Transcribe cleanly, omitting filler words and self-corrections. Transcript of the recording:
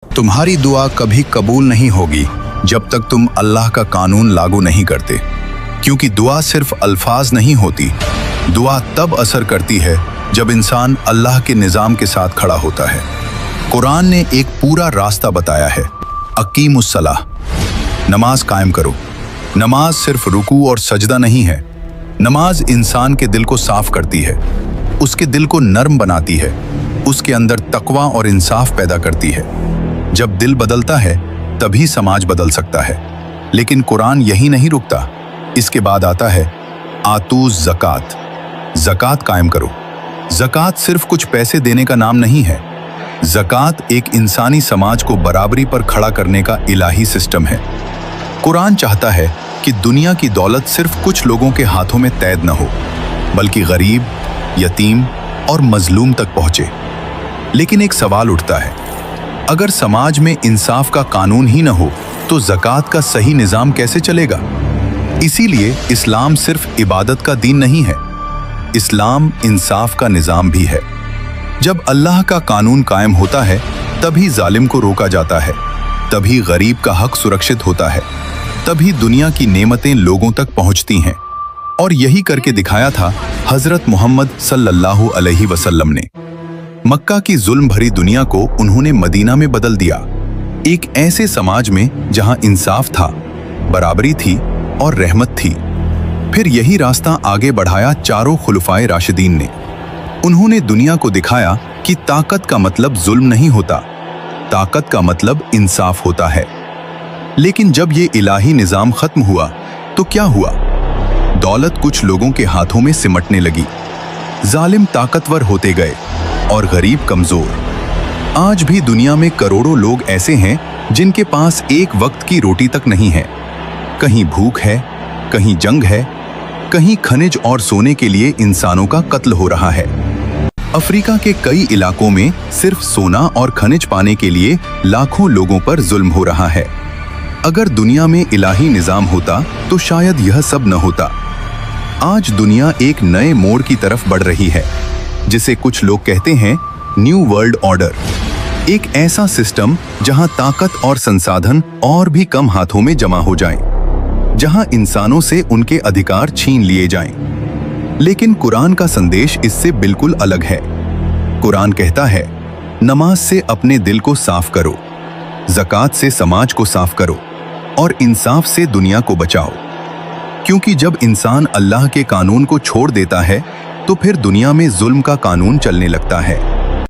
तुम्हारी दुआ कभी कबूल नहीं होगी जब तक तुम अल्लाह का कानून लागू नहीं करते, क्योंकि दुआ सिर्फ अल्फाज नहीं होती। दुआ तब असर करती है जब इंसान अल्लाह के निज़ाम के साथ खड़ा होता है। कुरान ने एक पूरा रास्ता बताया है। अकीमुस्सलाह, नमाज कायम करो। नमाज सिर्फ रुकू और सजदा नहीं है। नमाज इंसान के दिल को साफ करती है, उसके दिल को नर्म बनाती है, उसके अंदर तकवा और इंसाफ पैदा करती है। जब दिल बदलता है तभी समाज बदल सकता है। लेकिन कुरान यही नहीं रुकता, इसके बाद आता है आतूज़ ज़कात। ज़कात कायम करो। ज़कात सिर्फ कुछ पैसे देने का नाम नहीं है। ज़कात एक इंसानी समाज को बराबरी पर खड़ा करने का इलाही सिस्टम है। कुरान चाहता है कि दुनिया की दौलत सिर्फ कुछ लोगों के हाथों में कैद न हो, बल्कि गरीब, यतीम और मजलूम तक पहुंचे। लेकिन एक सवाल उठता है, अगर समाज में इंसाफ का कानून ही न हो तो ज़कात का सही निज़ाम कैसे चलेगा? इसीलिए इस्लाम सिर्फ इबादत का दीन नहीं है, इस्लाम इंसाफ का निज़ाम भी है। जब अल्लाह का कानून कायम होता है तभी जालिम को रोका जाता है, तभी गरीब का हक सुरक्षित होता है, तभी दुनिया की नेमतें लोगों तक पहुंचती हैं। और यही करके दिखाया था हजरत मोहम्मद सल्लल्लाहु अलैहि वसल्लम ने। मक्का की जुल्म भरी दुनिया को उन्होंने मदीना में बदल दिया, एक ऐसे समाज में जहां इंसाफ था, बराबरी थी और रहमत थी। फिर यही रास्ता आगे बढ़ाया चारों खुलफाए राशिदीन ने। उन्होंने दुनिया को दिखाया कि ताकत का मतलब जुल्म नहीं होता, ताकत का मतलब इंसाफ होता है। लेकिन जब ये इलाही निज़ाम खत्म हुआ तो क्या हुआ? दौलत कुछ लोगों के हाथों में सिमटने लगी, जालिम ताकतवर होते गए और गरीब कमजोर। आज भी दुनिया में करोड़ों लोग ऐसे हैं जिनके पास एक वक्त की रोटी तक नहीं है। कहीं भूख है, कहीं जंग है, कहीं खनिज और सोने के लिए इंसानों का कत्ल हो रहा है। अफ्रीका के कई इलाकों में सिर्फ सोना और खनिज पाने के लिए लाखों लोगों पर जुल्म हो रहा है। अगर दुनिया में इलाही निज़ाम होता तो शायद यह सब न होता। आज दुनिया एक नए मोड़ की तरफ बढ़ रही है, जिसे कुछ लोग कहते हैं न्यू वर्ल्ड ऑर्डर। एक ऐसा सिस्टम जहां ताकत और संसाधन और भी कम हाथों में जमा हो जाएं, जहां इंसानों से उनके अधिकार छीन लिए जाएं। लेकिन कुरान का संदेश इससे बिल्कुल अलग है। कुरान कहता है, नमाज से अपने दिल को साफ करो, ज़कात से समाज को साफ करो और इंसाफ से दुनिया को बचाओ। क्योंकि जब इंसान अल्लाह के कानून को छोड़ देता है तो फिर दुनिया में जुल्म का कानून चलने लगता है।